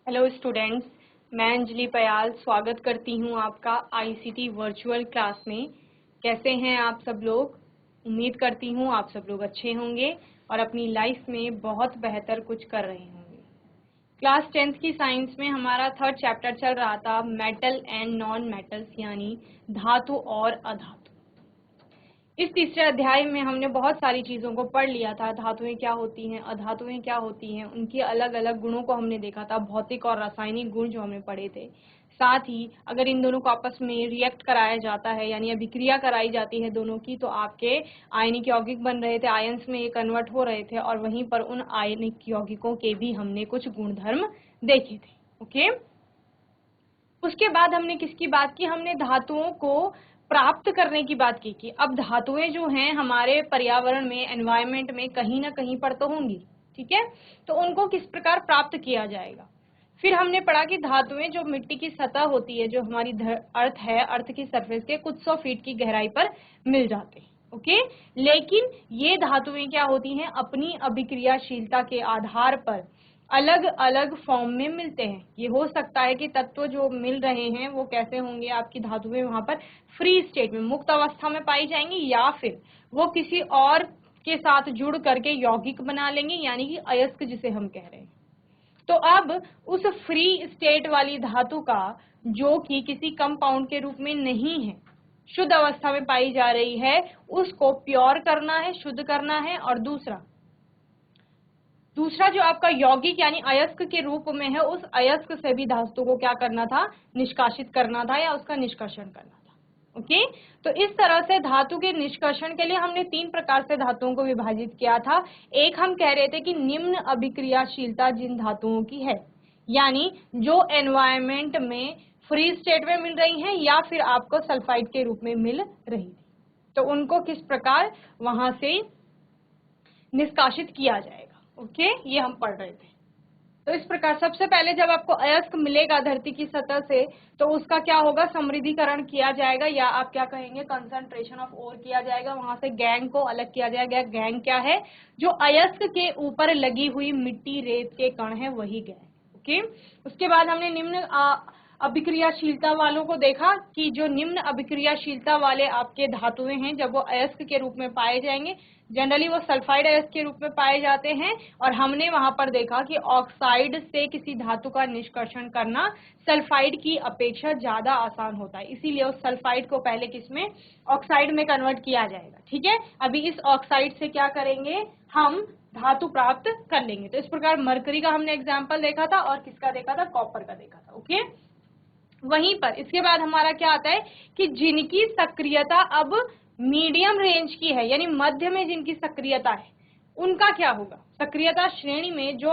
Hello students, मैं अंजलि पयाल स्वागत करती हूं आपका आईसीटी वर्चुअल क्लास में। कैसे हैं आप सब लोग? उम्मीद करती हूं आप सब लोग अच्छे होंगे और अपनी लाइफ में बहुत बेहतर कुछ कर रहे होंगे। क्लास 10th की साइंस में हमारा 3rd चैप्टर चल रहा था मेटल एंड नॉन मेटल्स, यानी धातु और अधातु। इस तीसरे अध्याय में हमने बहुत सारी चीजों को पढ़ लिया था। धातुएं क्या होती हैं, अधातुएं क्या होती हैं, उनकी अलग अलग गुणों को हमने देखा था, भौतिक और रासायनिक गुण जो हमने पढ़े थे। साथ ही अगर इन दोनों को आपस में रिएक्ट कराया जाता है, यानी अभिक्रिया कराई जाती है दोनों की, तो आपके आयनिक यौगिक बन रहे थे, आयंस में ये कन्वर्ट हो रहे थे और वहीं पर उन आयनिक यौगिकों के भी हमने कुछ गुणधर्म देखे थे। ओके, उसके बाद हमने किसकी बात की? हमने धातुओं को प्राप्त करने की बात की कि अब धातुएं जो हैं हमारे पर्यावरण में, एनवायरनमेंट में कहीं ना कहीं पर तो होंगी, ठीक है? तो उनको किस प्रकार प्राप्त किया जाएगा। फिर हमने पढ़ा कि धातुएं जो मिट्टी की सतह होती है, जो हमारी अर्थ है, अर्थ की सरफेस के कुछ 100 फीट की गहराई पर मिल जाते हैं। ओके, लेकिन ये धातुएं क्या होती हैं? अपनी अभिक्रियाशीलता के आधार पर अलग अलग फॉर्म में मिलते हैं। ये हो सकता है कि तत्व जो मिल रहे हैं वो कैसे होंगे, आपकी धातुएं वहां पर फ्री स्टेट में, मुक्त अवस्था में पाई जाएंगी, या फिर वो किसी और के साथ जुड़ करके यौगिक बना लेंगे, यानी कि अयस्क जिसे हम कह रहे हैं। तो अब उस फ्री स्टेट वाली धातु का, जो कि किसी कंपाउंड के रूप में नहीं है, शुद्ध अवस्था में पाई जा रही है, उसको प्योर करना है, शुद्ध करना है। और दूसरा जो आपका यौगिक यानी अयस्क के रूप में है, उस अयस्क से भी धातु को क्या करना था? निष्कासित करना था, या उसका निष्कर्षण करना था। ओके, तो इस तरह से धातु के निष्कर्षण के लिए हमने 3 प्रकार से धातुओं को विभाजित किया था। एक हम कह रहे थे कि निम्न अभिक्रियाशीलता जिन धातुओं की है, यानी जो एनवायरमेंट में फ्री स्टेट में मिल रही हैं या फिर आपको सल्फाइड के रूप में मिल रही थी, तो उनको किस प्रकार वहां से निष्कासित किया जाएगा। ओके, ये हम पढ़ रहे थे। तो इस प्रकार सबसे पहले जब आपको अयस्क मिलेगा धरती की सतह से, तो उसका क्या होगा? समृद्धिकरण किया जाएगा, या आप क्या कहेंगे, कंसंट्रेशन ऑफ ओर किया जाएगा। वहां से गैंग को अलग किया जाएगा। गैंग क्या है? जो अयस्क के ऊपर लगी हुई मिट्टी, रेत के कण है, वही गैंग। ओके, उसके बाद हमने निम्न अभिक्रियाशीलता वालों को देखा कि जो निम्न अभिक्रियाशीलता वाले आपके धातुएं हैं, जब वो अयस्क के रूप में पाए जाएंगे, जनरली वो सल्फाइड अयस्क के रूप में पाए जाते हैं। और हमने वहां पर देखा कि ऑक्साइड से किसी धातु का निष्कर्षण करना सल्फाइड की अपेक्षा ज्यादा आसान होता है, इसीलिए उस सल्फाइड को पहले किसमें? ऑक्साइड में कन्वर्ट किया जाएगा। ठीक है, अभी इस ऑक्साइड से क्या करेंगे? हम धातु प्राप्त कर लेंगे। तो इस प्रकार मरकरी का हमने एग्जाम्पल देखा था, और किसका देखा था? कॉपर का देखा था। ओके, वहीं पर इसके बाद हमारा क्या आता है कि जिनकी सक्रियता अब मीडियम रेंज की है, यानी मध्य में जिनकी सक्रियता है, उनका क्या होगा? सक्रियता श्रेणी में जो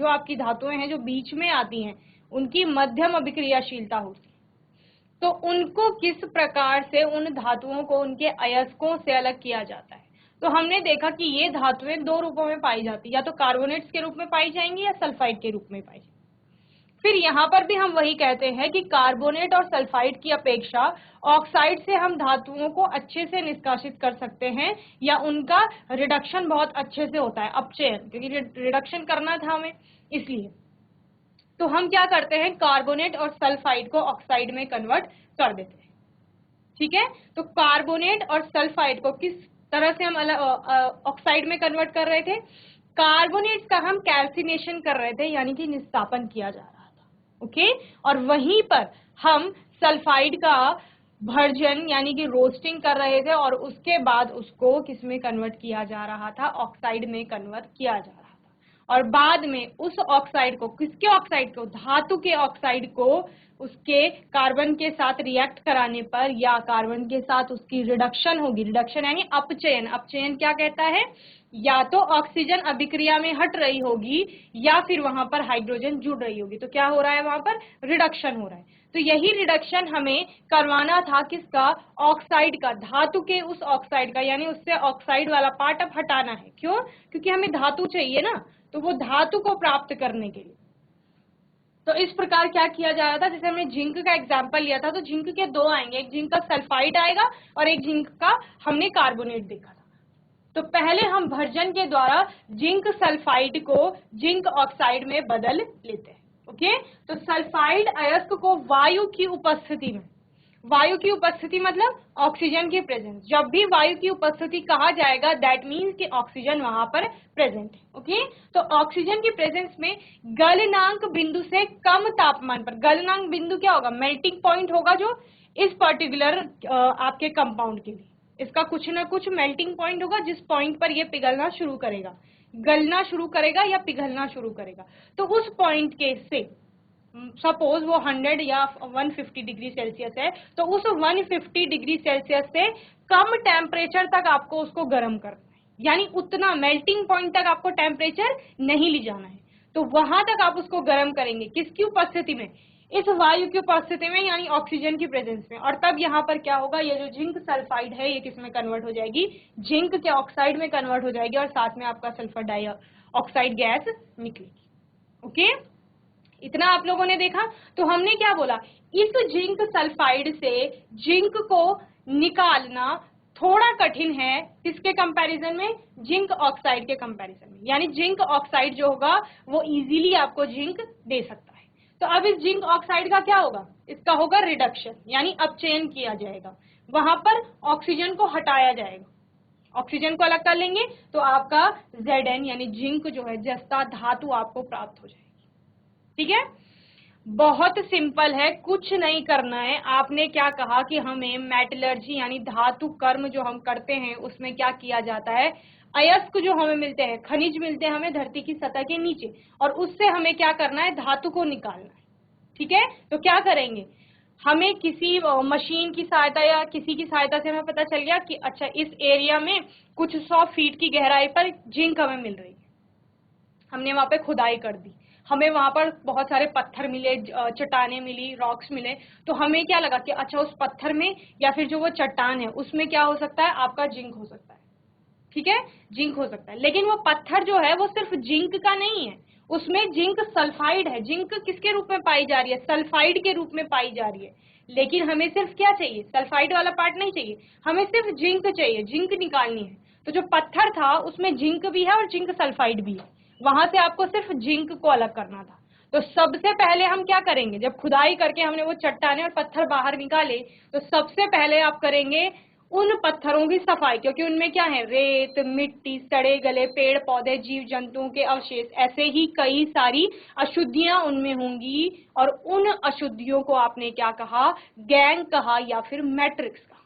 आपकी धातुएं हैं जो बीच में आती हैं, उनकी मध्यम अभिक्रियाशीलता होती है। तो उनको किस प्रकार से उन धातुओं को उनके अयस्कों से अलग किया जाता है? तो हमने देखा कि ये धातुएं 2 रूपों में पाई जाती है, या तो कार्बोनेट्स के रूप में पाई जाएंगी या सल्फाइड के रूप में पाई जाएंगी। फिर यहाँ पर भी हम वही कहते हैं कि कार्बोनेट और सल्फाइड की अपेक्षा ऑक्साइड से हम धातुओं को अच्छे से निष्कासित कर सकते हैं, या उनका रिडक्शन बहुत अच्छे से होता है, अपचयन, क्योंकि रिडक्शन करना था हमें, इसलिए तो हम क्या करते हैं? कार्बोनेट और सल्फाइड को ऑक्साइड में कन्वर्ट कर देते हैं। ठीक है, तो कार्बोनेट और सल्फाइड को किस तरह से हम ऑक्साइड में कन्वर्ट कर रहे थे? कार्बोनेट का हम कैल्सिनेशन कर रहे थे, यानी कि निस्तापन किया जा रहा था। ओके, और वहीं पर हम सल्फाइड का भर्जन यानी कि रोस्टिंग कर रहे थे, और उसके बाद उसको किस में कन्वर्ट किया जा रहा था? ऑक्साइड में कन्वर्ट किया जा रहा था। और बाद में उस ऑक्साइड को, किसके ऑक्साइड को? धातु के ऑक्साइड को उसके कार्बन के साथ रिएक्ट कराने पर, या कार्बन के साथ उसकी रिडक्शन होगी। रिडक्शन यानी अपचयन। अपचयन क्या कहता है? या तो ऑक्सीजन अभिक्रिया में हट रही होगी, या फिर वहां पर हाइड्रोजन जुड़ रही होगी। तो क्या हो रहा है? वहां पर रिडक्शन हो रहा है। तो यही रिडक्शन हमें करवाना था, किसका? ऑक्साइड का, धातु के उस ऑक्साइड का, यानी उससे ऑक्साइड वाला पार्ट अब हटाना है। क्यों? क्योंकि हमें धातु चाहिए ना, तो वो धातु को प्राप्त करने के लिए। तो इस प्रकार क्या किया जा रहा था? जैसे हमने जिंक का एग्जांपल लिया था, तो जिंक के 2 आएंगे, एक जिंक का सल्फाइड आएगा और एक जिंक का हमने कार्बोनेट देखा था। तो पहले हम भर्जन के द्वारा जिंक सल्फाइड को जिंक ऑक्साइड में बदल लेते हैं। ओके। तो सल्फाइड अयस्क को वायु की उपस्थिति में, वायु की उपस्थिति मतलब ऑक्सीजन की प्रेजेंस, जब भी वायु की उपस्थिति कहा जाएगा दैट मीन्स कि ऑक्सीजन वहां पर प्रेजेंट है। ओके। तो ऑक्सीजन की प्रेजेंस में गलनांक बिंदु से कम तापमान पर, गलनांक बिंदु क्या होगा, मेल्टिंग पॉइंट होगा जो इस पर्टिकुलर आपके कंपाउंड के लिए, इसका कुछ ना कुछ मेल्टिंग पॉइंट होगा जिस पॉइंट पर यह पिघलना शुरू करेगा, गलना शुरू करेगा या पिघलना शुरू करेगा। तो उस पॉइंट के से सपोज वो 100 या 150 डिग्री सेल्सियस है, तो उस 150 डिग्री सेल्सियस से कम टेम्परेचर तक आपको उसको गर्म करना है, यानी उतना मेल्टिंग पॉइंट तक आपको टेम्परेचर नहीं ले जाना है। तो वहां तक आप उसको गर्म करेंगे, किसकी उपस्थिति में, इस वायु की उपस्थिति में, यानी ऑक्सीजन की प्रेजेंस में। और तब यहाँ पर क्या होगा, ये जो जिंक सल्फाइड है ये किस में कन्वर्ट हो जाएगी, जिंक के ऑक्साइड में कन्वर्ट हो जाएगी, और साथ में आपका सल्फर डाइऑक्साइड गैस निकलेगी। ओके, इतना आप लोगों ने देखा। तो हमने क्या बोला, इस जिंक सल्फाइड से जिंक को निकालना थोड़ा कठिन है, किसके कंपैरिजन में, जिंक ऑक्साइड के कंपैरिजन में। यानी जिंक ऑक्साइड जो होगा वो इजीली आपको जिंक दे सकता है। तो अब इस जिंक ऑक्साइड का क्या होगा, इसका होगा रिडक्शन, यानी अपचयन किया जाएगा, वहां पर ऑक्सीजन को हटाया जाएगा, ऑक्सीजन को अलग कर लेंगे तो आपका Zn यानी जिंक जो है जस्ता धातु आपको प्राप्त हो जाएगी। ठीक है, बहुत सिंपल है, कुछ नहीं करना है। आपने क्या कहा कि हमें मेटलर्जी यानी धातु कर्म जो हम करते हैं उसमें क्या किया जाता है, अयस्क जो हमें मिलते हैं, खनिज मिलते हैं हमें धरती की सतह के नीचे, और उससे हमें क्या करना है, धातु को निकालना है। ठीक है, तो क्या करेंगे, हमें किसी मशीन की सहायता या किसी की सहायता से हमें पता चल गया कि अच्छा इस एरिया में कुछ 100 फीट की गहराई पर जिंक हमें मिल रही है, हमने वहां पे खुदाई कर दी, हमें वहां पर बहुत सारे पत्थर मिले, चट्टाने मिली, रॉक्स मिले, तो हमें क्या लगा कि अच्छा उस पत्थर में या फिर जो वो चट्टान है उसमें क्या हो सकता है, आपका जिंक हो सकता है। ठीक है, जिंक हो सकता है, लेकिन वो पत्थर जो है वो सिर्फ जिंक का नहीं है, उसमें जिंक सल्फाइड है। जिंक किसके रूप में पाई जा रही है, सल्फाइड के रूप में पाई जा रही है। लेकिन हमें सिर्फ क्या चाहिए, सल्फाइड वाला पार्ट नहीं चाहिए, हमें सिर्फ जिंक चाहिए, जिंक निकालनी है। तो जो पत्थर था उसमें जिंक भी है और जिंक सल्फाइड भी है, वहां से आपको सिर्फ जिंक को अलग करना था। तो सबसे पहले हम क्या करेंगे, जब खुदाई करके हमने वो चट्टाने और पत्थर बाहर निकाले, तो सबसे पहले आप करेंगे उन पत्थरों की सफाई, क्योंकि उनमें क्या है, रेत, मिट्टी, सड़े गले पेड़ पौधे, जीव जंतुओं के अवशेष, ऐसे ही कई सारी अशुद्धियां उनमें होंगी, और उन अशुद्धियों को आपने क्या कहा, गैंग कहा या फिर मैट्रिक्स कहा।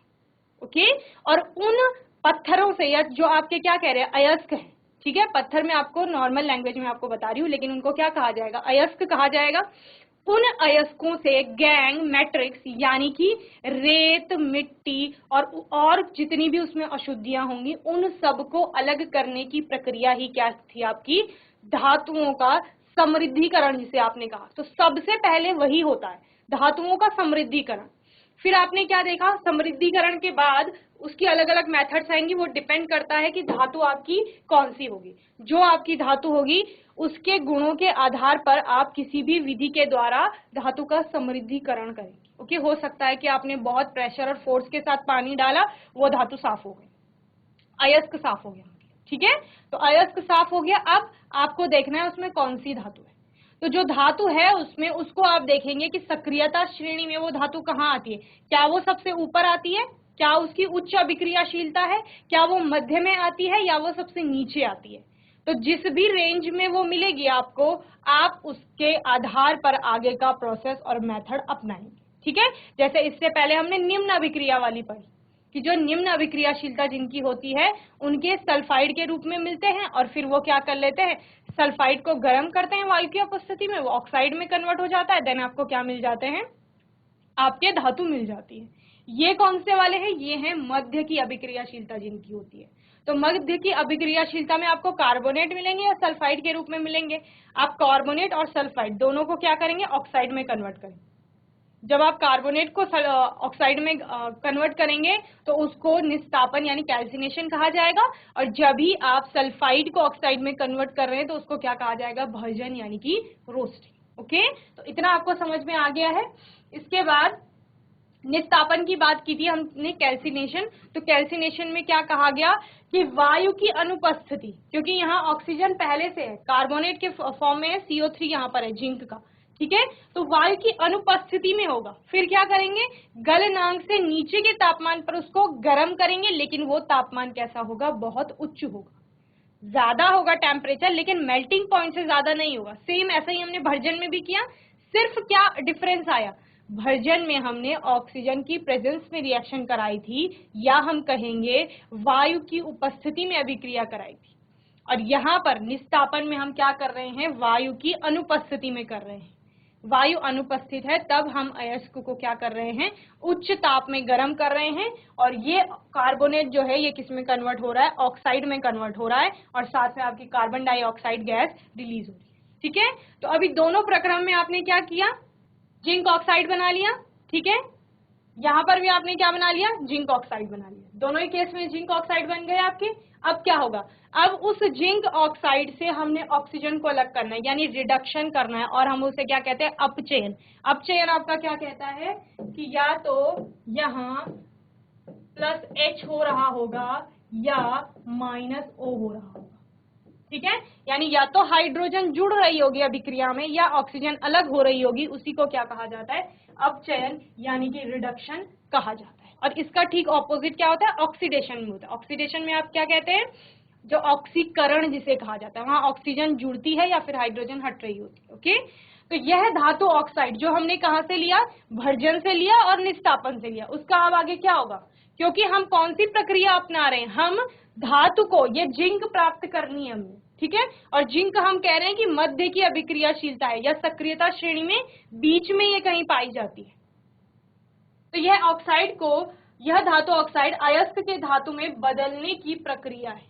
ओके, और उन पत्थरों से, या जो आपके क्या कह रहे हैं, अयस्क है, ठीक है, पत्थर में आपको नॉर्मल लैंग्वेज में आपको बता रही हूँ, लेकिन उनको क्या कहा जाएगा, अयस्क कहा जाएगा। उन अयस्कों से गैंग, मैट्रिक्स यानी कि रेत, मिट्टी और जितनी भी उसमें अशुद्धियां होंगी, उन सबको अलग करने की प्रक्रिया ही क्या थी आपकी, धातुओं का समृद्धिकरण जिसे आपने कहा। तो सबसे पहले वही होता है, धातुओं का समृद्धिकरण। फिर आपने क्या देखा, समृद्धिकरण के बाद उसकी अलग अलग मेथड्स आएंगी, वो डिपेंड करता है कि धातु आपकी कौन सी होगी। जो आपकी धातु होगी उसके गुणों के आधार पर आप किसी भी विधि के द्वारा धातु का समृद्धिकरण करेंगे। ओके, हो सकता है कि आपने बहुत प्रेशर और फोर्स के साथ पानी डाला, वो धातु साफ हो गई, अयस्क साफ हो गया। ठीक है, तो अयस्क साफ हो गया, अब आपको देखना है उसमें कौन सी धातु है। तो जो धातु है उसमें उसको आप देखेंगे कि सक्रियता श्रेणी में वो धातु कहाँ आती है, क्या वो सबसे ऊपर आती है, क्या उसकी उच्च अभिक्रियाशीलता है, क्या वो मध्य में आती है, या वो सबसे नीचे आती है। तो जिस भी रेंज में वो मिलेगी आपको, आप उसके आधार पर आगे का प्रोसेस और मेथड अपनाएंगे। ठीक है, जैसे इससे पहले हमने निम्न अभिक्रिया वाली पढ़ी कि जो निम्न अभिक्रियाशीलता जिनकी होती है उनके सल्फाइड के रूप में मिलते हैं, और फिर वो क्या कर लेते हैं, सल्फाइड को गर्म करते हैं वायु की उपस्थिति में, वो ऑक्साइड में कन्वर्ट हो जाता है, देन आपको क्या मिल जाते हैं, आपके धातु मिल जाती है। ये कौन से वाले हैं, ये हैं मध्य की अभिक्रियाशीलता जिनकी होती है। तो मध्य की अभिक्रियाशीलता में आपको कार्बोनेट मिलेंगे या सल्फाइड के रूप में मिलेंगे। आप कार्बोनेट और सल्फाइड दोनों को क्या करेंगे, ऑक्साइड में कन्वर्ट करेंगे। जब आप कार्बोनेट को ऑक्साइड में कन्वर्ट करेंगे तो उसको निस्तापन यानी कैल्सिनेशन कहा जाएगा, और जब भी आप सल्फाइड को ऑक्साइड में कन्वर्ट कर रहे हैं तो उसको क्या कहा जाएगा, भर्जन यानी कि रोस्टिंग। ओके, तो इतना आपको समझ में आ गया है। इसके बाद निस्तापन की बात की थी हमने, कैल्सिनेशन। तो कैल्सिनेशन में क्या कहा गया कि वायु की अनुपस्थिति, क्योंकि यहाँ ऑक्सीजन पहले से है, कार्बोनेट के फॉर्म में है, CO3 यहाँ पर है जिंक का, ठीक है। तो वायु की अनुपस्थिति में होगा, फिर क्या करेंगे, गलनांक से नीचे के तापमान पर उसको गर्म करेंगे, लेकिन वो तापमान कैसा होगा, बहुत उच्च होगा, ज्यादा होगा टेम्परेचर, लेकिन मेल्टिंग पॉइंट से ज्यादा नहीं होगा। सेम ऐसा ही हमने भर्जन में भी किया, सिर्फ क्या डिफरेंस आया, भर्जन में हमने ऑक्सीजन की प्रेजेंस में रिएक्शन कराई थी, या हम कहेंगे वायु की उपस्थिति में अभिक्रिया कराई थी, और यहाँ पर निस्तापन में हम क्या कर रहे हैं, वायु की अनुपस्थिति में कर रहे हैं। वायु अनुपस्थित है तब हम अयस्क को क्या कर रहे हैं, उच्च ताप में गर्म कर रहे हैं, और ये कार्बोनेट जो है ये किस में कन्वर्ट हो रहा है, ऑक्साइड में कन्वर्ट हो रहा है, और साथ में आपकी कार्बन डाइऑक्साइड गैस रिलीज हो रही है। ठीक है, तो अभी दोनों प्रक्रम में आपने क्या किया, जिंक ऑक्साइड बना लिया। ठीक है, यहां पर भी आपने क्या बना लिया, जिंक ऑक्साइड बना लिया, दोनों ही केस में जिंक ऑक्साइड बन गए आपके। अब क्या होगा, अब उस जिंक ऑक्साइड से हमने ऑक्सीजन को अलग करना है, यानी रिडक्शन करना है, और हम उसे क्या कहते हैं, अपचयन। अपचयन आपका क्या कहता है कि या तो यहाँ +H हो रहा होगा या -O हो रहा होगा। ठीक है, यानी या तो हाइड्रोजन जुड़ रही होगी अभिक्रिया में, या ऑक्सीजन अलग हो रही होगी, उसी को क्या कहा जाता है, अपचयन यानी कि रिडक्शन कहा जाता है। और इसका ठीक ऑपोजिट क्या होता है, ऑक्सीडेशन में होता है। ऑक्सीडेशन में आप क्या कहते हैं, जो ऑक्सीकरण जिसे कहा जाता है, वहां ऑक्सीजन जुड़ती है या फिर हाइड्रोजन हट रही होती है। ओके, तो यह धातु ऑक्साइड जो हमने कहां से लिया, भर्जन से लिया और निस्तापन से लिया, उसका अब आगे क्या होगा, क्योंकि हम कौन सी प्रक्रिया अपना रहे हैं, हम धातु को, ये जिंक प्राप्त करनी है हमें। ठीक है, और जिंक हम कह रहे हैं कि मध्य की अभिक्रियाशीलता है, या सक्रियता श्रेणी में बीच में ये कहीं पाई जाती है। तो यह ऑक्साइड को, यह धातु ऑक्साइड अयस्क के धातु में बदलने की प्रक्रिया है।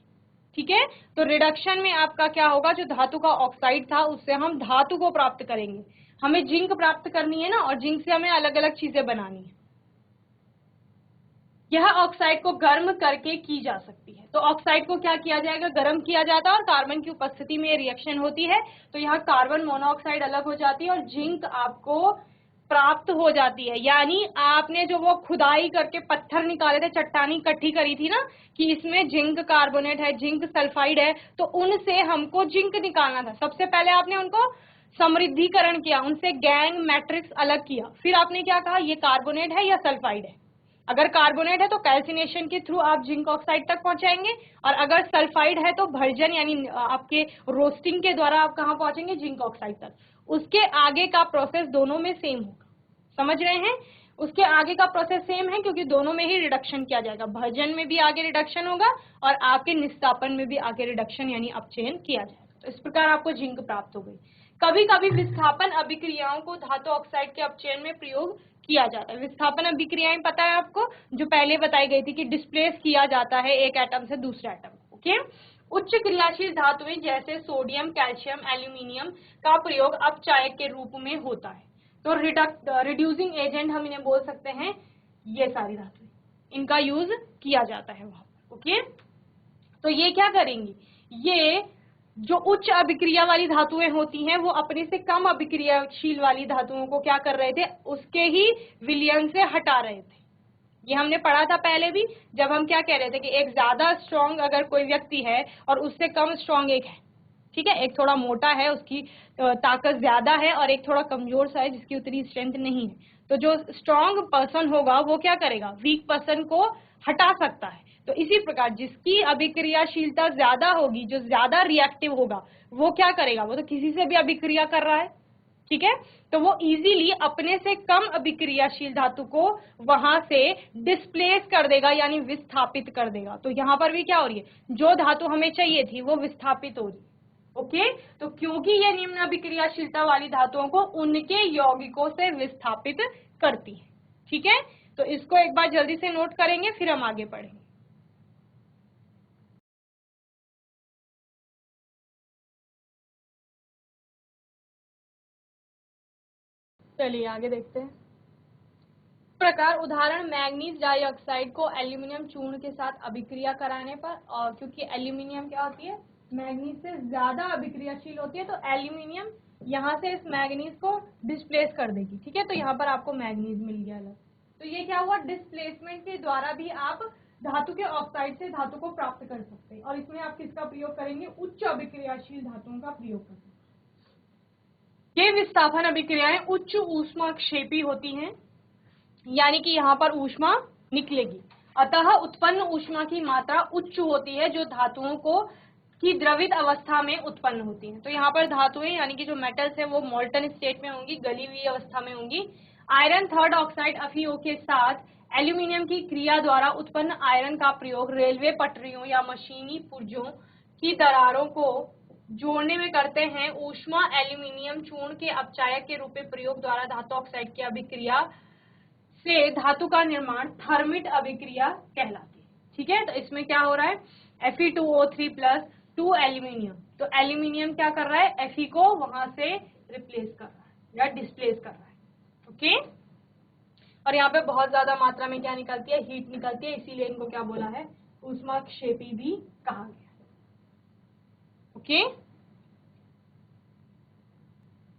ठीक है, तो रिडक्शन में आपका क्या होगा, जो धातु का ऑक्साइड था उससे हम धातु को प्राप्त करेंगे, हमें जिंक प्राप्त करनी है ना, और जिंक से हमें अलग अलग चीजें बनानी है। यह ऑक्साइड को गर्म करके की जा सकती है। तो ऑक्साइड को क्या किया जाएगा, गर्म किया जाता है, और कार्बन की उपस्थिति में रिएक्शन होती है, तो यहाँ कार्बन मोनोऑक्साइड अलग हो जाती है और जिंक आपको प्राप्त हो जाती है। यानी आपने जो वो खुदाई करके पत्थर निकाले थे, चट्टानी इकट्ठी करी थी ना, कि इसमें जिंक कार्बोनेट है, जिंक सल्फाइड है, तो उनसे हमको जिंक निकालना था। सबसे पहले आपने उनको समृद्धिकरण किया, उनसे गैंग मैट्रिक्स अलग किया, फिर आपने क्या कहा, ये कार्बोनेट है या सल्फाइड है। अगर कार्बोनेट है तो कैल्सिनेशन के थ्रू आप जिंक ऑक्साइड तक पहुंचाएंगे, और अगर सल्फाइड है तो भर्जन यानी आपके रोस्टिंग के द्वारा आप कहां पहुंचेंगे, जिंक ऑक्साइड तक। उसके आगे का प्रोसेस दोनों में सेम होगा, समझ रहे हैं, उसके आगे का प्रोसेस सेम है, क्योंकि दोनों में ही रिडक्शन किया जाएगा, भर्जन में भी आगे रिडक्शन होगा और आपके निस्तापन में भी आगे रिडक्शन यानी अपचयन किया जाएगा। तो इस प्रकार आपको जिंक प्राप्त हो गई। कभी कभी विस्थापन अभिक्रियाओं को धातु ऑक्साइड के अपचयन में प्रयोग किया जाता है। विस्थापन अभिक्रियाएं पता है आपको, जो पहले बताई गई थी कि डिस्प्लेस किया जाता है एक एटम से दूसरे एटम। ओके, उच्च क्रियाशील धातुएं जैसे सोडियम, कैल्शियम, एल्यूमिनियम का प्रयोग अपचायक के रूप में होता है। तो रिड्यूसिंग एजेंट हम इन्हें बोल सकते हैं, ये सारी धातुएं, इनका यूज किया जाता है वहां पर। ओके, तो ये क्या करेंगी, ये जो उच्च अभिक्रिया वाली धातुएं होती हैं वो अपने से कम अभिक्रियाशील वाली धातुओं को क्या कर रहे थे, उसके ही विलयन से हटा रहे थे। ये हमने पढ़ा था पहले भी, जब हम क्या कह रहे थे कि एक ज्यादा स्ट्रॉन्ग अगर कोई व्यक्ति है और उससे कम स्ट्रॉन्ग एक है, ठीक है, एक थोड़ा मोटा है, उसकी ताकत ज्यादा है, और एक थोड़ा कमजोर सा है जिसकी उतनी स्ट्रेंथ नहीं है, तो जो स्ट्रॉन्ग पर्सन होगा वो क्या करेगा, वीक पर्सन को हटा सकता है। तो इसी प्रकार जिसकी अभिक्रियाशीलता ज्यादा होगी, जो ज्यादा रिएक्टिव होगा, वो क्या करेगा, वो तो किसी से भी अभिक्रिया कर रहा है, ठीक है, तो वो इजीली अपने से कम अभिक्रियाशील धातु को वहां से डिस्प्लेस कर देगा, यानी विस्थापित कर देगा। तो यहां पर भी क्या हो रही है, जो धातु हमें चाहिए थी वो विस्थापित हो रही है। ओके, तो क्योंकि ये निम्न अभिक्रियाशीलता वाली धातुओं को उनके यौगिकों से विस्थापित करती है। ठीक है, तो इसको एक बार जल्दी से नोट करेंगे, फिर हम आगे बढ़ेंगे। चलिए आगे देखते हैं। प्रकार उदाहरण, मैग्नीज डाइऑक्साइड को एल्यूमिनियम चूर्ण के साथ अभिक्रिया कराने पर, और क्योंकि एल्यूमिनियम क्या होती है, मैग्नीज से ज्यादा अभिक्रियाशील होती है, तो एल्यूमिनियम यहाँ से इस मैग्नीज को डिस्प्लेस कर देगी। ठीक है, तो यहाँ पर आपको मैग्नीज मिल गया अलग। तो ये क्या हुआ, डिस्प्लेसमेंट के द्वारा भी आप धातु के ऑक्साइड से धातु को प्राप्त कर सकते हैं, और इसमें आप किसका प्रयोग करेंगे, उच्च अभिक्रियाशील धातुओं का प्रयोग करेंगे। ये विस्थापन अभिक्रियाएं उच्च ऊष्माक्षेपी होती हैं, यानी कि यहाँ पर ऊष्मा निकलेगी, अतः उत्पन्न ऊष्मा की मात्रा उच्च होती है जो धातुओं को की द्रवित अवस्था में उत्पन्न होती है। तो यहाँ पर धातुएं यानी कि जो मेटल्स है वो मोल्टन स्टेट में होंगी, गली हुई अवस्था में होंगी। आयरन थर्ड ऑक्साइड FeO के साथ एल्यूमिनियम की क्रिया द्वारा उत्पन्न आयरन का प्रयोग रेलवे पटरियों या मशीनी पुर्जों की दरारों को जोड़ने में करते हैं। ऊष्मा एल्यूमिनियम चूर्ण के अपचायक के रूप में प्रयोग द्वारा धातु ऑक्साइड की अभिक्रिया से धातु का निर्माण थर्मिट अभिक्रिया कहलाती है। ठीक है, तो इसमें क्या हो रहा है, Fe2O3 प्लस 2 एल्यूमिनियम, तो एल्यूमिनियम क्या कर रहा है, Fe को वहां से रिप्लेस कर रहा है या डिस्प्लेस कर रहा है। ओके, और यहाँ पे बहुत ज्यादा मात्रा में क्या निकलती है, हीट निकलती है, इसीलिए इनको क्या बोला है, ऊष्माक्षेपी भी कहा गया। ओके,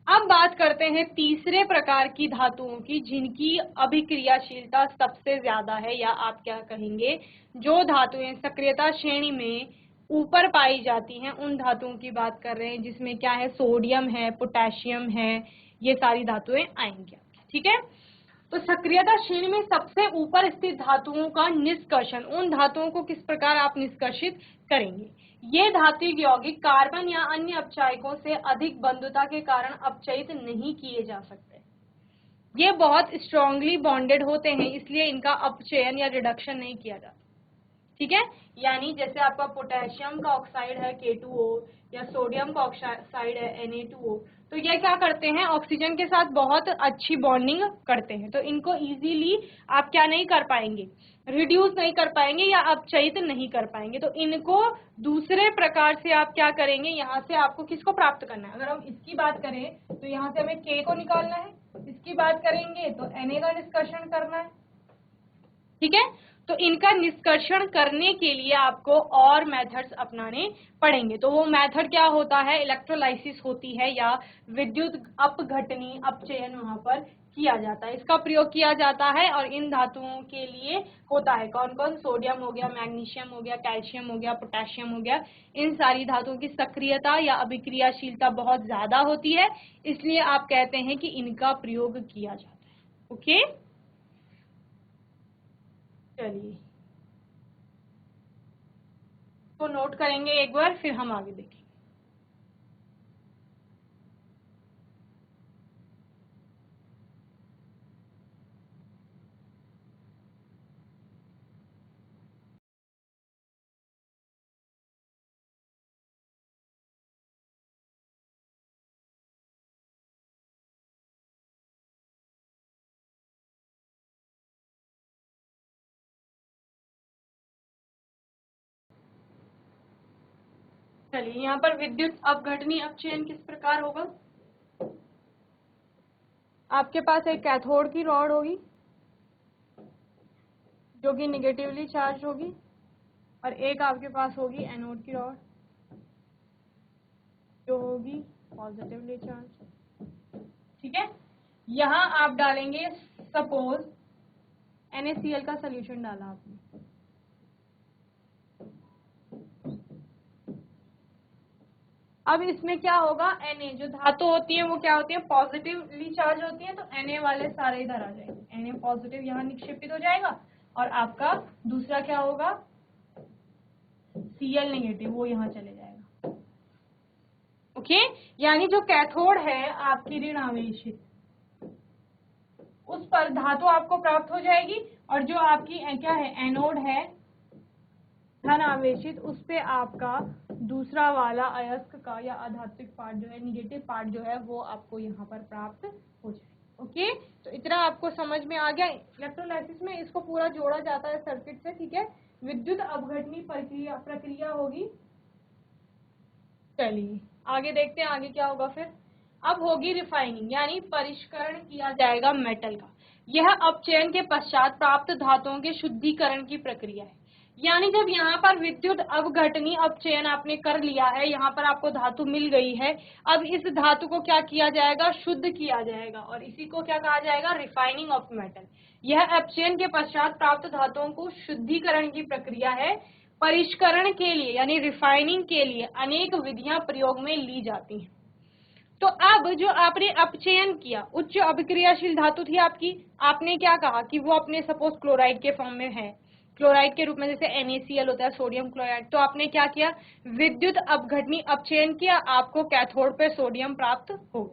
अब बात करते हैं तीसरे प्रकार की धातुओं की जिनकी अभिक्रियाशीलता सबसे ज्यादा है, या आप क्या कहेंगे, जो धातुएं सक्रियता श्रेणी में ऊपर पाई जाती हैं उन धातुओं की बात कर रहे हैं, जिसमें क्या है, सोडियम है, पोटेशियम है, ये सारी धातुएं आएंगी। ठीक है, तो सक्रियता श्रेणी में सबसे ऊपर स्थित धातुओं का निष्कर्षण, उन धातुओं को किस प्रकार आप निष्कर्षित करेंगे। ये धात्विक यौगिक कार्बन या अन्य अपचायकों से अधिक बंधुता के कारण अपचयित नहीं किए जा सकते। ये बहुत स्ट्रांगली बॉन्डेड होते हैं, इसलिए इनका अपचयन या रिडक्शन नहीं किया जाता। ठीक है, यानी जैसे आपका पोटेशियम का ऑक्साइड है K2O या सोडियम का ऑक्साइड है Na2O, तो ये क्या करते हैं, ऑक्सीजन के साथ बहुत अच्छी बॉन्डिंग करते हैं, तो इनको इजीली आप क्या नहीं कर पाएंगे, रिड्यूस नहीं कर पाएंगे या अपचयित नहीं कर पाएंगे। तो इनको दूसरे प्रकार से आप क्या करेंगे, यहाँ से आपको किसको प्राप्त करना है, अगर हम इसकी बात करें तो यहाँ से हमें K को निकालना है, इसकी बात करेंगे तो Na का निष्कर्षण करना है। ठीक है, तो इनका निष्कर्षण करने के लिए आपको और मेथड्स अपनाने पड़ेंगे। तो वो मेथड क्या होता है, इलेक्ट्रोलाइसिस होती है या विद्युत अपघटनी अपचयन वहां पर किया जाता है, इसका प्रयोग किया जाता है। और इन धातुओं के लिए होता है कौन कौन, सोडियम हो गया, मैग्नीशियम हो गया, कैल्शियम हो गया, पोटेशियम हो गया, इन सारी धातुओं की सक्रियता या अभिक्रियाशीलता बहुत ज्यादा होती है, इसलिए आप कहते हैं कि इनका प्रयोग किया जाता है। ओके, चलिए तो नोट करेंगे एक बार, फिर हम आगे देखेंगे। चलिए, यहाँ पर विद्युत अपघटनी अपचयन किस प्रकार होगा, आपके पास एक कैथोड की रॉड होगी जो कि निगेटिवली चार्ज होगी, और एक आपके पास होगी एनोड की रॉड जो होगी पॉजिटिवली चार्ज। ठीक है, यहाँ आप डालेंगे, सपोज NaCl का सोल्यूशन डाला आपने, अब इसमें क्या होगा, Na जो धातु होती है वो क्या होती है, पॉजिटिवली चार्ज होती है, तो Na वाले सारे इधर आ जाएंगे, Na पॉजिटिव यहाँ निक्षेपित हो जाएगा, और आपका दूसरा क्या होगा, Cl नेगेटिव, वो यहाँ चले जाएगा। ओके, यानी जो कैथोड है आपकी ऋण आवेशित, उस पर धातु आपको प्राप्त हो जाएगी, और जो आपकी क्या है, एनोड है धन आवेशित, उस पे आपका दूसरा वाला अयस्क का या अधात्विक पार्ट जो है, निगेटिव पार्ट जो है, वो आपको यहाँ पर प्राप्त हो जाए। ओके, तो इतना आपको समझ में आ गया। इलेक्ट्रोलाइसिस में इसको पूरा जोड़ा जाता है सर्किट से। ठीक है, विद्युत अपघटनी प्रक्रिया होगी। चलिए आगे देखते हैं, आगे क्या होगा फिर। अब होगी रिफाइनिंग, यानी परिष्करण किया जाएगा मेटल का। यह अपचयन के पश्चात प्राप्त धातुओं के शुद्धिकरण की प्रक्रिया है। यानी जब यहाँ पर विद्युत अपघटनी अपचयन आपने कर लिया है, यहाँ पर आपको धातु मिल गई है, अब इस धातु को क्या किया जाएगा, शुद्ध किया जाएगा, और इसी को क्या कहा जाएगा, रिफाइनिंग ऑफ मेटल। यह अपचयन के पश्चात प्राप्त धातुओं को शुद्धिकरण की प्रक्रिया है। परिष्करण के लिए यानी रिफाइनिंग के लिए अनेक विधियां प्रयोग में ली जाती हैं। तो अब जो आपने अपचयन किया, उच्च अभिक्रियाशील धातु थी आपकी, आपने क्या कहा कि वो अपने सपोज क्लोराइड के फॉर्म में है, क्लोराइड के रूप में जैसे NaCl होता है, सोडियम क्लोराइड, तो आपने क्या किया, विद्युत अपघटनी अपचयन किया, आपको कैथोड पे सोडियम प्राप्त हो।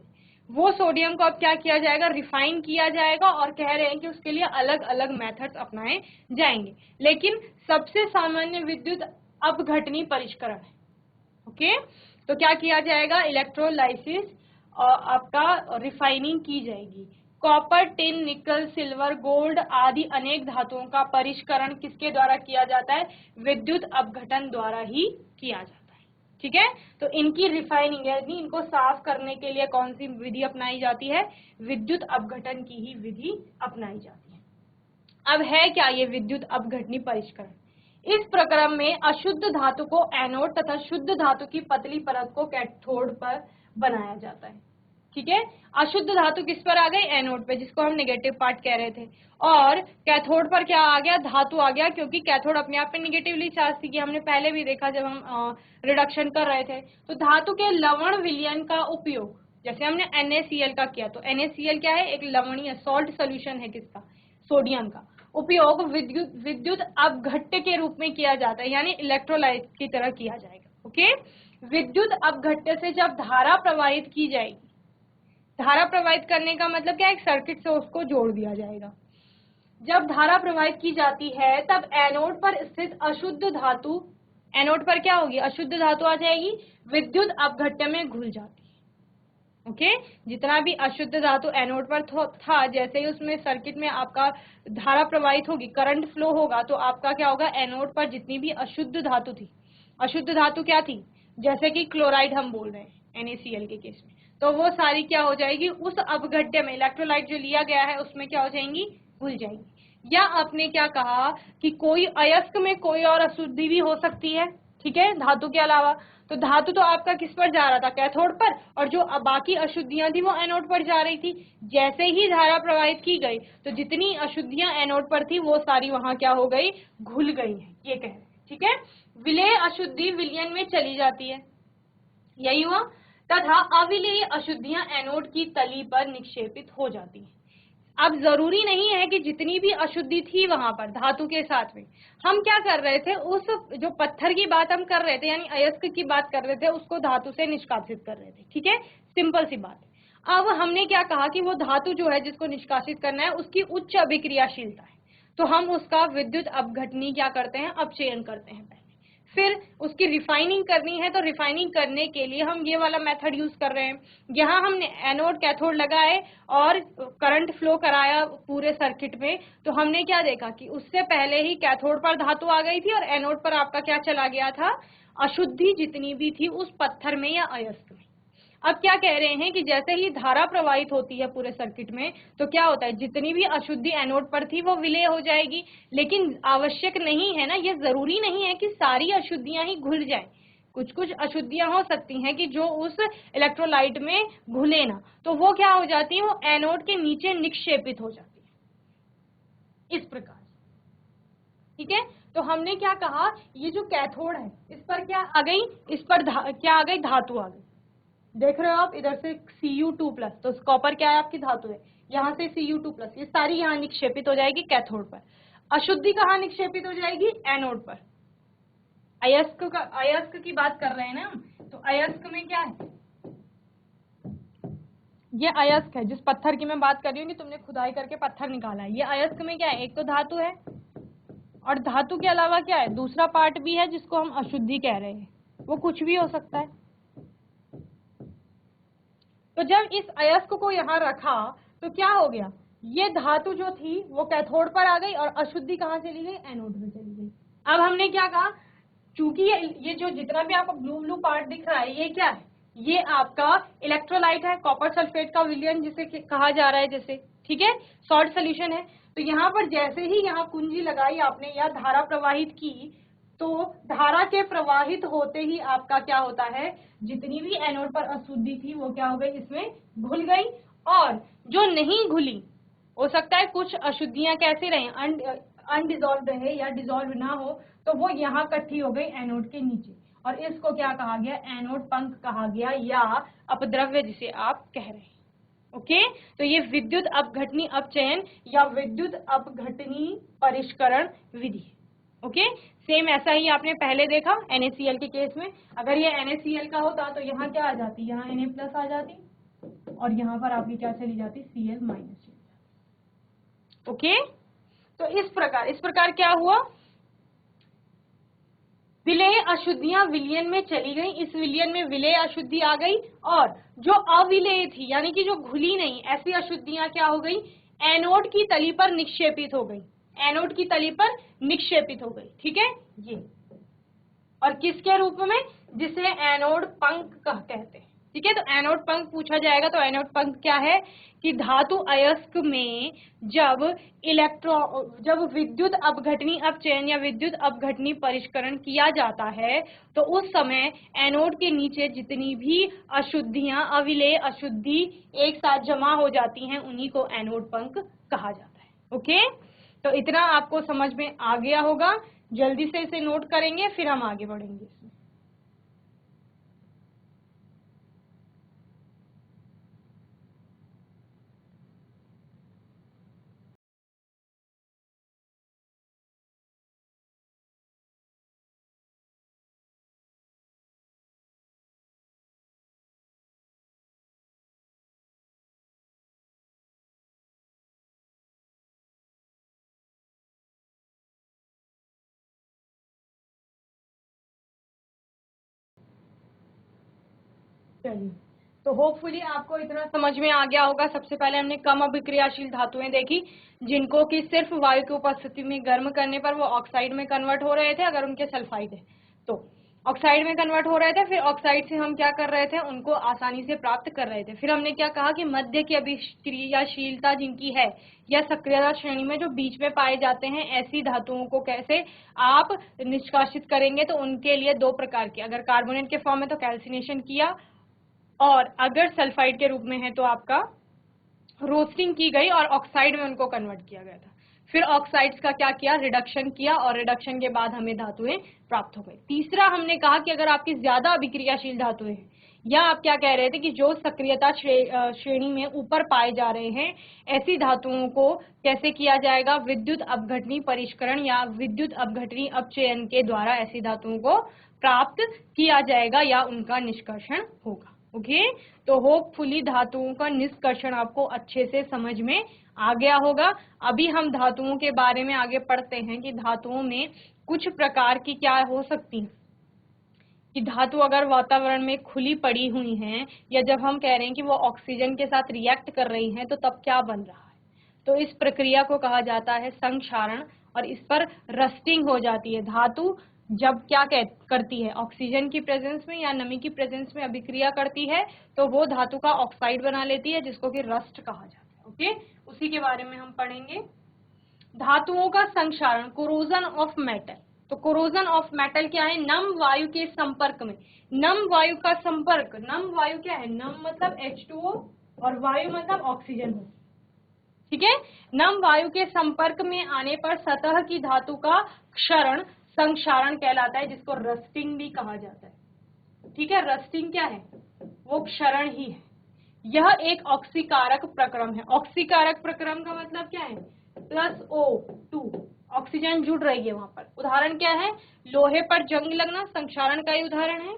वो सोडियम को अब क्या किया जाएगा, रिफाइन किया जाएगा, और कह रहे हैं कि उसके लिए अलग अलग मेथड्स अपनाए जाएंगे, लेकिन सबसे सामान्य विद्युत अपघटनी परिष्करण है। ओके, तो क्या किया जाएगा, इलेक्ट्रोलाइसिस और आपका रिफाइनिंग की जाएगी। कॉपर, टिन, निकल, सिल्वर, गोल्ड आदि अनेक धातुओं का परिष्करण किसके द्वारा किया जाता है, विद्युत अपघटन द्वारा ही किया जाता है। ठीक है, तो इनकी रिफाइनिंग यानी इनको साफ करने के लिए कौन सी विधि अपनाई जाती है, विद्युत अपघटन की ही विधि अपनाई जाती है। अब है क्या ये विद्युत अपघटनी परिष्करण, इस प्रक्रम में अशुद्ध धातु को एनोड तथा शुद्ध धातु की पतली परत को कैथोड पर बनाया जाता है। ठीक है, अशुद्ध धातु किस पर आ गई, एनोड पे, जिसको हम नेगेटिव पार्ट कह रहे थे, और कैथोड पर क्या आ गया, धातु आ गया, क्योंकि कैथोड अपने आप में निगेटिवली चार्ज थी, कि हमने पहले भी देखा जब हम रिडक्शन कर रहे थे। तो धातु के लवण विलयन का उपयोग जैसे हमने NaCl का किया, तो NaCl क्या है, एक लवणीय सॉल्ट सोल्यूशन है, किसका, सोडियम का, उपयोग विद्युत अपघट्य के रूप में किया जाता है, यानी इलेक्ट्रोलाइट की तरह किया जाएगा। ओके, विद्युत अपघट्य से जब धारा प्रवाहित की जाएगी, धारा प्रवाहित करने का मतलब क्या है, एक सर्किट से उसको जोड़ दिया जाएगा। जब धारा प्रवाहित की जाती है तब एनोड पर स्थित अशुद्ध धातु, एनोड पर क्या होगी, अशुद्ध धातु आ जाएगी, विद्युत अपघट्य में घुल जाती है। ओके, जितना भी अशुद्ध धातु एनोड पर था, जैसे ही उसमें सर्किट में आपका धारा प्रवाहित होगी, करंट फ्लो होगा, तो आपका क्या होगा, एनोड पर जितनी भी अशुद्ध धातु थी, अशुद्ध धातु क्या थी, जैसे कि क्लोराइड हम बोल रहे हैं NaCl के केस में, तो वो सारी क्या हो जाएगी, उस अपघट्य में इलेक्ट्रोलाइट जो लिया गया है उसमें क्या हो जाएंगी, घुल जाएंगी। या आपने क्या कहा कि कोई अयस्क में कोई और अशुद्धि भी हो सकती है, ठीक है, धातु के अलावा, तो धातु तो आपका किस पर जा रहा था, कैथोड पर, और जो बाकी अशुद्धियां थी वो एनोड पर जा रही थी। जैसे ही धारा प्रवाहित की गई तो जितनी अशुद्धियां एनोड पर थी वो सारी वहां क्या हो गई, घुल गई है, ये कह रहे हैं। ठीक है, विलेय अशुद्धि विलयन में चली जाती है, यही हुआ, तथा अविलेय अशुद्धियां एनोड की तली पर निक्षेपित हो जाती हैं। अब जरूरी नहीं है कि जितनी भी अशुद्धि थी वहां पर धातु के साथ में, हम क्या कर रहे थे, उस जो पत्थर की बात हम कर रहे थे यानी अयस्क की बात कर रहे थे, उसको धातु से निष्कासित कर रहे थे। ठीक है, सिंपल सी बात है। अब हमने क्या कहा कि वो धातु जो है जिसको निष्कासित करना है उसकी उच्च अभिक्रियाशीलता है, तो हम उसका विद्युत अपघटनी क्या करते हैं, अपचयन करते हैं पहले, फिर उसकी रिफाइनिंग करनी है, तो रिफाइनिंग करने के लिए हम ये वाला मेथड यूज कर रहे हैं। यहाँ हमने एनोड कैथोड लगाए और करंट फ्लो कराया पूरे सर्किट में, तो हमने क्या देखा कि उससे पहले ही कैथोड पर धातु आ गई थी और एनोड पर आपका क्या चला गया था, अशुद्धि जितनी भी थी उस पत्थर में या अयस्क में। अब क्या कह रहे हैं कि जैसे ही धारा प्रवाहित होती है पूरे सर्किट में, तो क्या होता है, जितनी भी अशुद्धि एनोड पर थी वो विलय हो जाएगी, लेकिन आवश्यक नहीं है ना, ये जरूरी नहीं है कि सारी अशुद्धियां ही घुल जाएं, कुछ कुछ अशुद्धियां हो सकती हैं कि जो उस इलेक्ट्रोलाइट में घुले ना, तो वो क्या हो जाती है, वो एनोड के नीचे निक्षेपित हो जाती है, इस प्रकार। ठीक है, तो हमने क्या कहा, ये जो कैथोड है इस पर क्या आ गई, इस पर क्या आ गई, धातु आ गई, देख रहे हो आप, इधर से Cu2+, तो कॉपर क्या है, आपकी धातु है, यहाँ से Cu2+, ये सारी यहाँ निक्षेपित हो जाएगी कैथोड पर। अशुद्धि कहाँ निक्षेपित हो जाएगी, एनोड पर। अयस्क की बात कर रहे हैं ना, तो अयस्क में क्या है, ये अयस्क है, जिस पत्थर की मैं बात कर रही हूँ कि तुमने खुदाई करके पत्थर निकाला है, ये अयस्क में क्या है, एक तो धातु है, और धातु के अलावा क्या है, दूसरा पार्ट भी है जिसको हम अशुद्धि कह रहे हैं, वो कुछ भी हो सकता है। तो जब इस अयस्क को यहाँ रखा तो क्या हो गया, ये धातु जो थी वो कैथोड पर आ गई और अशुद्धि कहाँ चली गई, एनोड में चली गई। अब हमने क्या कहा, चूंकि ये जो जितना भी आपको ब्लू ब्लू पार्ट दिख रहा है, ये क्या है, ये आपका इलेक्ट्रोलाइट है, कॉपर सल्फेट का विलयन जिसे कहा जा रहा है, जैसे, ठीक है, सॉल्ट सोल्यूशन है। तो यहाँ पर जैसे ही यहाँ कुंजी लगाई आपने या धारा प्रवाहित की, तो धारा के प्रवाहित होते ही आपका क्या होता है, जितनी भी एनोड पर अशुद्धि थी वो क्या हो गई, इसमें घुल गई, और जो नहीं घुली, हो सकता है कुछ अशुद्धियां कैसे रहे, अनडिजॉल्व रहे या डिजॉल्व ना हो, तो वो यहाँ इकट्ठी हो गई एनोड के नीचे, और इसको क्या कहा गया, एनोड पंख कहा गया, या अपद्रव्य जिसे आप कह रहे हैं। ओके, तो ये विद्युत अपघटनी अपचयन या विद्युत अपघटनी परिष्करण विधि है। ओके, सेम ऐसा ही आपने पहले देखा NaCl के केस में। अगर ये NaCl का होता तो यहाँ क्या आ जाती, यहाँ Na+ आ जाती और यहाँ पर आपकी क्या चली जाती, Cl- चली जाती। ओके, तो इस प्रकार क्या हुआ, विलेय अशुद्धियां विलयन में चली गई, इस विलयन में विलेय अशुद्धि आ गई, और जो अविलेय थी यानी कि जो घुली नहीं, ऐसी अशुद्धियां क्या हो गई, एनोड की तली पर निक्षेपित हो गई, एनोड की तली पर निक्षेपित हो गई। ठीक है, ये और किसके रूप में, जिसे एनोड पंख कहते हैं। ठीक है, तो एनोड पंख पूछा जाएगा तो एनोड पंख क्या है कि धातु अयस्क में जब विद्युत अपघटनी अपचयन या विद्युत अपघटनी परिष्करण किया जाता है तो उस समय एनोड के नीचे जितनी भी अशुद्धियां, अविलेय अशुद्धि एक साथ जमा हो जाती हैं, उन्हीं को एनोड पंख कहा जाता है। ओके, तो इतना आपको समझ में आ गया होगा। जल्दी से इसे नोट करेंगे, फिर हम आगे बढ़ेंगे इसमें। चलिए, तो होपफुली आपको इतना समझ में आ गया होगा। सबसे पहले हमने कम अभिक्रियाशील धातुएं देखी, जिनको कि सिर्फ वायु की उपस्थिति में गर्म करने पर वो ऑक्साइड में कन्वर्ट हो रहे थे, अगर उनके सल्फाइड है तो ऑक्साइड में कन्वर्ट हो रहे थे। फिर ऑक्साइड से हम क्या कर रहे थे, उनको आसानी से प्राप्त कर रहे थे। फिर हमने क्या कहा कि मध्य की अभिक्रियाशीलता जिनकी है या सक्रियता श्रेणी में जो बीच में पाए जाते हैं, ऐसी धातुओं को कैसे आप निष्कासित करेंगे, तो उनके लिए दो प्रकार के, अगर कार्बोनेट के फॉर्म में तो कैल्सिनेशन किया, और अगर सल्फाइड के रूप में है तो आपका रोस्टिंग की गई और ऑक्साइड में उनको कन्वर्ट किया गया था। फिर ऑक्साइड्स का क्या किया, रिडक्शन किया, और रिडक्शन के बाद हमें धातुएं प्राप्त हो गई। तीसरा हमने कहा कि अगर आपकी ज्यादा अभिक्रियाशील धातुएं हैं, या आप क्या कह रहे थे कि जो सक्रियता श्रेणी में ऊपर पाए जा रहे हैं, ऐसी धातुओं को कैसे किया जाएगा, विद्युत अपघटनी परिष्करण या विद्युत अपघटनी अपचयन के द्वारा ऐसी धातुओं को प्राप्त किया जाएगा या उनका निष्कर्षण होगा। ओके, तो होपफुली धातुओं का निष्कर्षण आपको अच्छे से समझ में आ गया होगा। अभी हम धातुओं के बारे में आगे पढ़ते हैं कि धातुओं में कुछ प्रकार की क्या हो सकती हैं, कि धातु अगर वातावरण में खुली पड़ी हुई हैं, या जब हम कह रहे हैं कि वो ऑक्सीजन के साथ रिएक्ट कर रही हैं, तो तब क्या बन रहा है, तो इस प्रक्रिया को कहा जाता है संक्षारण, और इस पर रस्टिंग हो जाती है। धातु जब क्या करती है, ऑक्सीजन की प्रेजेंस में या नमी की प्रेजेंस में अभिक्रिया करती है, तो वो धातु का ऑक्साइड बना लेती है, जिसको कि रस्ट कहा जाता है। ओके, उसी के बारे में हम पढ़ेंगे। धातुओं का संक्षारण, कोरोजन ऑफ मेटल। तो कोरोजन ऑफ मेटल क्या है, नम वायु के संपर्क में, नम वायु का संपर्क, नम वायु क्या है, नम मतलब H2O और वायु मतलब ऑक्सीजन हो। ठीक है, नम वायु के संपर्क में आने पर सतह की धातु का क्षरण संक्षारण कहलाता है, जिसको रस्टिंग भी कहा जाता है। ठीक है, रस्टिंग क्या है, वो क्षरण ही है। यह एक ऑक्सीकारक प्रक्रम है। ऑक्सीकारक प्रक्रम का मतलब क्या है, +O2, ऑक्सीजन जुड़ रही है वहां पर। उदाहरण क्या है, लोहे पर जंग लगना संक्षारण का ही उदाहरण है।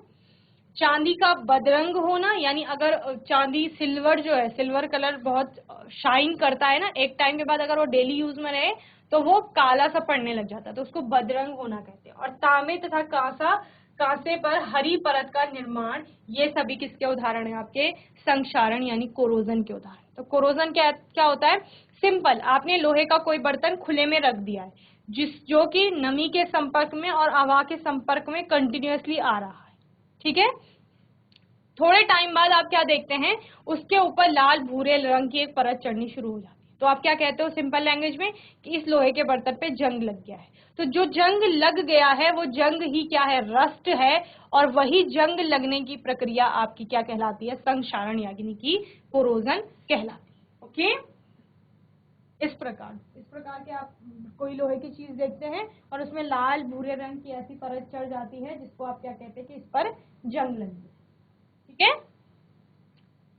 चांदी का बदरंग होना, यानी अगर चांदी, सिल्वर जो है, सिल्वर कलर बहुत शाइन करता है ना, एक टाइम के बाद अगर वो डेली यूज में रहे तो वो काला सा पड़ने लग जाता है, तो उसको बदरंग होना कहते हैं। और तांबे तथा कांसे पर हरी परत का निर्माण, ये सभी किसके उदाहरण है, आपके संक्षारण यानी कोरोजन के उदाहरण। तो कोरोजन क्या होता है, सिंपल, आपने लोहे का कोई बर्तन खुले में रख दिया है, जो कि नमी के संपर्क में और हवा के संपर्क में कंटिन्यूअसली आ रहा है। ठीक है, थोड़े टाइम बाद आप क्या देखते हैं, उसके ऊपर लाल भूरे रंग की एक परत चढ़नी शुरू हो जाती है, तो आप क्या कहते हो सिंपल लैंग्वेज में कि इस लोहे के बर्तन पे जंग लग गया है। तो जो जंग लग गया है वो जंग ही क्या है, रस्ट है, और वही जंग लगने की प्रक्रिया आपकी क्या कहलाती है, संक्षारण यानी कि कोरोजन कहलाती है। ओके, तो होपफुली आपको इतना समझ में आ गया होगा। सबसे पहले हमने कम अभिक्रियाशील धातुएं देखी, जिनको कि सिर्फ वायु की उपस्थिति में गर्म करने पर वो ऑक्साइड में कन्वर्ट हो रहे थे, अगर उनके सल्फाइड है तो ऑक्साइड में कन्वर्ट हो रहे थे। फिर हमने क्या कहा कि धातु अगर वातावरण में खुली पड़ी हुई हैं, या जब हम कह रहे हैं कि वो ऑक्सीजन के साथ रिएक्ट कर रही हैं, तो वो धातु का इस प्रकार के आप कोई लोहे की चीज देखते हैं और उसमें लाल भूरे रंग की ऐसी परत चढ़ जाती है जिसको आप क्या कहते हैं कि इस पर जंग लगी है। ठीक है,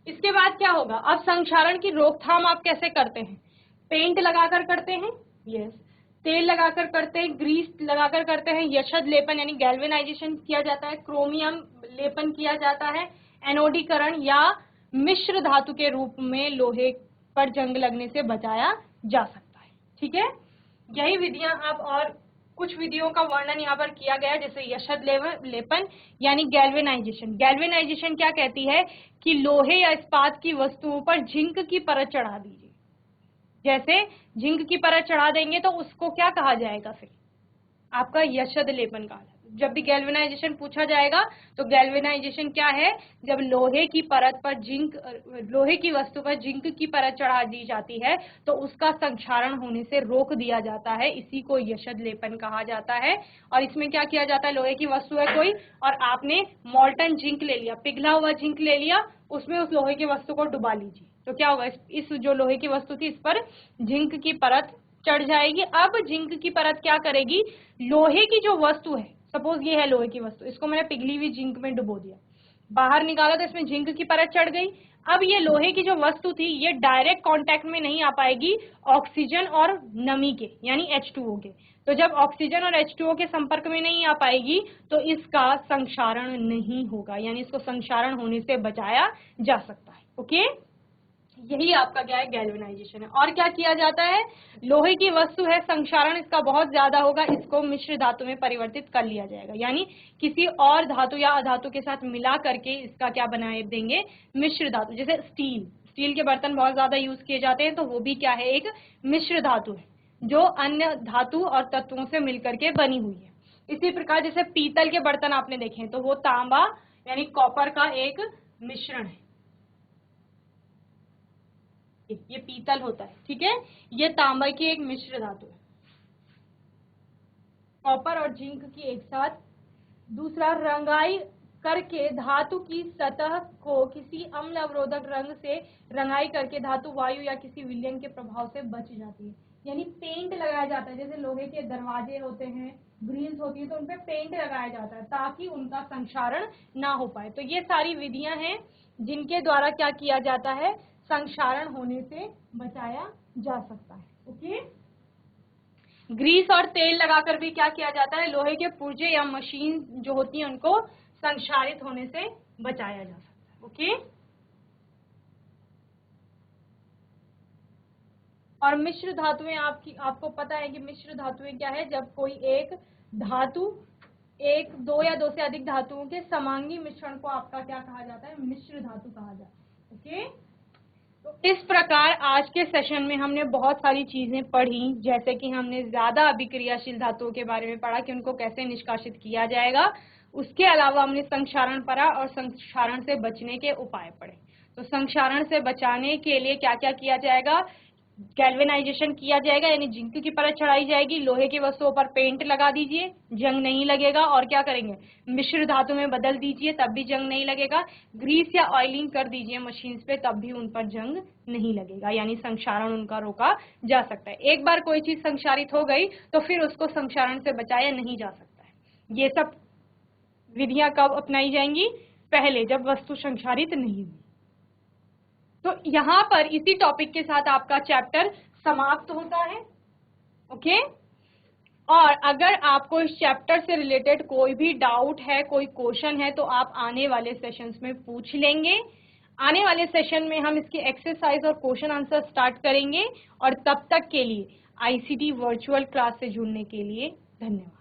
इसके बाद क्या होगा, अब संक्षारण की रोकथाम आप कैसे करते हैं? पेंट लगाकर करते हैं, यस, तेल लगाकर करते हैं, ग्रीस लगाकर करते हैं, यशद लेपन यानी गैल्वेनाइजेशन किया जाता है, क्रोमियम लेपन किया जाता है, एनोडीकरण या मिश्र धातु के रूप में लोहे पर जंग लगने से बचाया जा सकता है। ठीक है, यही विधियां आप और कुछ विधियों का वर्णन यहाँ पर किया गया है, जैसे यशद लेपन यानी गैल्वेनाइजेशन। गैल्वेनाइजेशन क्या कहती है कि लोहे या इस्पात की वस्तुओं पर जिंक की परत चढ़ा दीजिए। जैसे जिंक की परत चढ़ा देंगे तो उसको क्या कहा जाएगा, फिर आपका यशद लेपन कहा जाएगा। जब भी गैल्वेनाइजेशन पूछा जाएगा तो गैल्वेनाइजेशन क्या है, जब लोहे की परत पर जिंक, लोहे की वस्तु पर जिंक की परत चढ़ा दी जाती है तो उसका संक्षारण होने से रोक दिया जाता है, इसी को यशद लेपन कहा जाता है। और इसमें क्या किया जाता है, लोहे की वस्तु है कोई और आपने मॉल्टन जिंक ले लिया, पिघला हुआ जिंक ले लिया, उसमें उस लोहे की वस्तु को डुबा लीजिए, तो क्या होगा, इस जो लोहे की वस्तु थी इस पर जिंक की परत चढ़ जाएगी। अब जिंक की परत क्या करेगी, लोहे की जो वस्तु है, सपोज ये है लोहे की वस्तु, इसको मैंने पिघली हुई जिंक में डुबो दिया, बाहर निकाला तो इसमें जिंक की परत चढ़ गई। अब ये लोहे की जो वस्तु थी ये डायरेक्ट कांटेक्ट में नहीं आ पाएगी ऑक्सीजन और नमी के यानी H2O के, तो जब ऑक्सीजन और H2O के संपर्क में नहीं आ पाएगी तो इसका संक्षारण नहीं होगा, यानी इसको संक्षारण होने से बचाया जा सकता है। ओके, यही आपका क्या है, गैल्वेनाइजेशन है। और क्या किया जाता है, लोहे की वस्तु है, संक्षारण इसका बहुत ज्यादा होगा, इसको मिश्र धातु में परिवर्तित कर लिया जाएगा, यानी किसी और धातु या अधातु के साथ मिला करके इसका क्या बना देंगे, मिश्र धातु। जैसे स्टील के बर्तन बहुत ज्यादा यूज किए जाते हैं तो वो भी क्या है, एक मिश्र धातु है जो अन्य धातु और तत्वों से मिलकर के बनी हुई है। इसी प्रकार जैसे पीतल के बर्तन आपने देखे तो वो तांबा यानी कॉपर का एक मिश्रण है, ये पीतल होता है। ठीक है, ये तांबा की एक मिश्र धातु है, कॉपर और जिंक की एक साथ। दूसरा, रंगाई करके धातु की सतह को किसी अम्ल अवरोधक रंग से रंगाई करके धातु वायु या किसी विलयन के प्रभाव से बच जाती है, यानी पेंट लगाया जाता है। जैसे लोहे के दरवाजे होते हैं, ग्रिल्स होती है, तो उनपे पेंट लगाया जाता है ताकि उनका संक्षारण ना हो पाए। तो ये सारी विधियां हैं जिनके द्वारा क्या किया जाता है, संक्षारण होने से बचाया जा सकता है। ओके, ग्रीस और तेल लगाकर भी क्या किया जाता है, लोहे के पुर्जे या मशीन जो होती है उनको संक्षारित होने से बचाया जा सकता है। ओके, और मिश्र धातुएं आपको पता है कि मिश्र धातुएं क्या है, जब कोई एक धातु एक, दो या दो से अधिक धातुओं के समांगी मिश्रण को आपका क्या कहा जाता है, मिश्र धातु कहा जाता है। ओके, तो इस प्रकार आज के सेशन में हमने बहुत सारी चीजें पढ़ी, जैसे कि हमने ज्यादा अभिक्रियाशील धातुओं के बारे में पढ़ा कि उनको कैसे निष्कासित किया जाएगा। उसके अलावा हमने संक्षारण पढ़ा और संक्षारण से बचने के उपाय पढ़े। तो संक्षारण से बचाने के लिए क्या क्या किया जाएगा, गैल्वेनाइजेशन किया जाएगा यानी जिंक की परत चढ़ाई जाएगी, लोहे की वस्तुओं पर पेंट लगा दीजिए, जंग नहीं लगेगा। और क्या करेंगे, मिश्र धातु में बदल दीजिए, तब भी जंग नहीं लगेगा। ग्रीस या ऑयलिंग कर दीजिए मशीन्स पे, तब भी उन पर जंग नहीं लगेगा, यानी संक्षारण उनका रोका जा सकता है। एक बार कोई चीज संक्षारित हो गई तो फिर उसको संक्षारण से बचाया नहीं जा सकता है। ये सब विधियां कब अपनाई जाएंगी, पहले जब वस्तु संक्षारित नहीं हुई। तो यहाँ पर इसी टॉपिक के साथ आपका चैप्टर समाप्त होता है। ओके, और अगर आपको इस चैप्टर से रिलेटेड कोई भी डाउट है, कोई क्वेश्चन है, तो आप आने वाले सेशंस में पूछ लेंगे। आने वाले सेशन में हम इसकी एक्सरसाइज और क्वेश्चन आंसर स्टार्ट करेंगे। और तब तक के लिए ICT वर्चुअल क्लास से जुड़ने के लिए धन्यवाद।